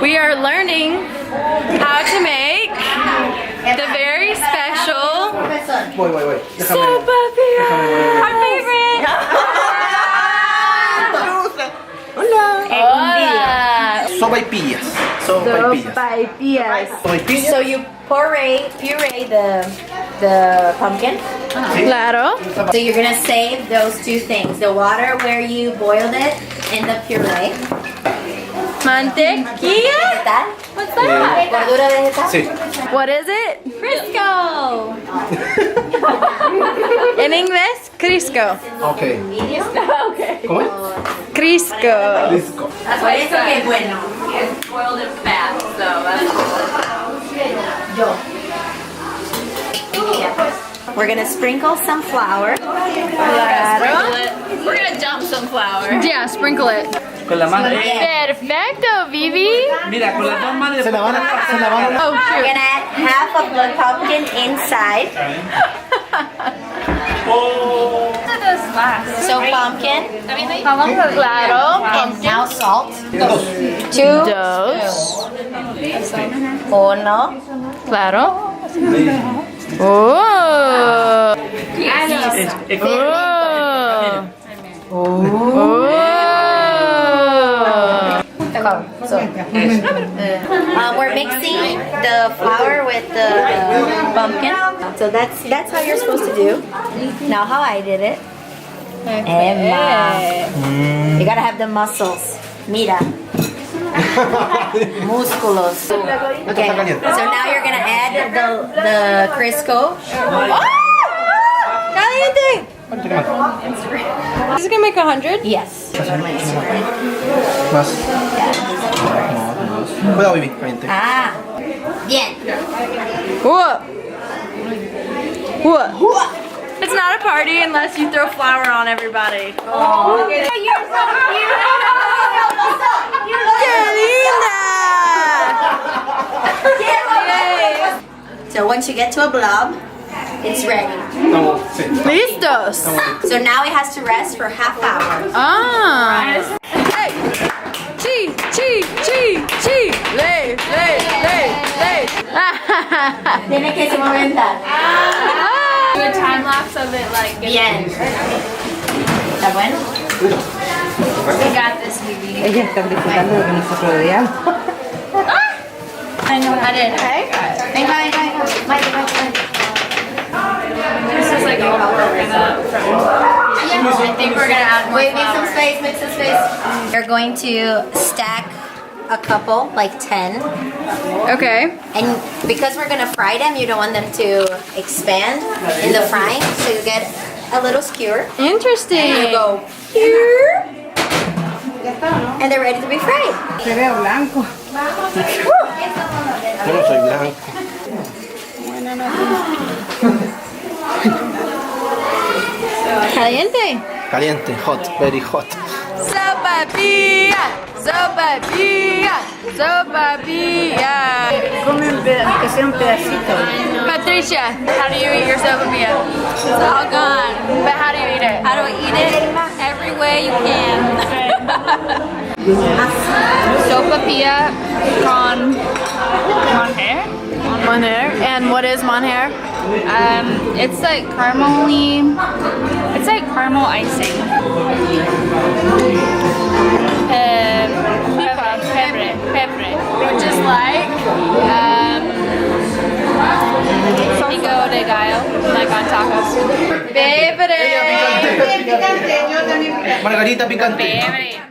We are learning how to make the very special Voy. Sopaipillas. Our favorite. Hola. Sopaipillas. Sopaipillas. Sopaipillas. So you puree the pumpkin. Claro. So you're gonna save those two things: the water where you boiled it and the puree. Mantequilla. Vegetal. What's that? Gordura vegetal. Sí. What is it? Crisco. In English, Crisco. Okay. Okay. ¿Cómo es? Crisco. Disco. That's why it's okay. Bueno. It's boiled in fat, so that's We're gonna sprinkle some flour. claro. We're gonna dump some flour. Yeah, sprinkle it. Con la mano. Perfecto, Vivi. Mira, con las dos manos. Se la van a. Oh, We're shoot. gonna add half of the pumpkin inside. So pumpkin. Claro. And now salt. Dos. Dos. Uno. Claro. Oh. So, we're mixing the flour with the pumpkin. So that's how you're supposed to do. Now how I did it. Emma. You gotta have the muscles. Mira. Músculos. Okay. So now you're gonna add the Crisco. Caliente. Is it gonna make 100? Yes. Más. Cuidado, Vivi. Caliente. Ah. Bien. What? It's not a party unless you throw flour on everybody. So once you get to a blob, it's ready. Estamos. Sí. Listos. So now it has to rest for half hour. Ah. Hey. Chi. Lay. Tiene que se moventar. Do a time lapse of it, like. Bien. ¿Está bueno? We got this, baby. Ella está disfrutando de lo que nosotros odiamos. I know. I did. Venga. Mike. This is like a I think we're gonna add more Wait, flour. make some space. You're going to stack a couple, like 10. Okay. And because we're gonna fry them, you don't want them to expand in the frying, so you get a little skewer. Interesting. And you go here, and they're ready to be fried. Se ve blanco. Yo no soy blanco. Caliente. Caliente. Hot. Very hot. Sopaipillas. Come que sea un pedacito. Patricia, how do you eat your sopapilla? It's all gone. But how do you eat it? How do I eat it? Every way you can. Sopapilla con hair. Monhair. And what is monhair? It's like caramelly. It's like caramel icing. Pepper. Which is like Pico de gallo, like on tacos. Bebre. Margarita picante. Baby.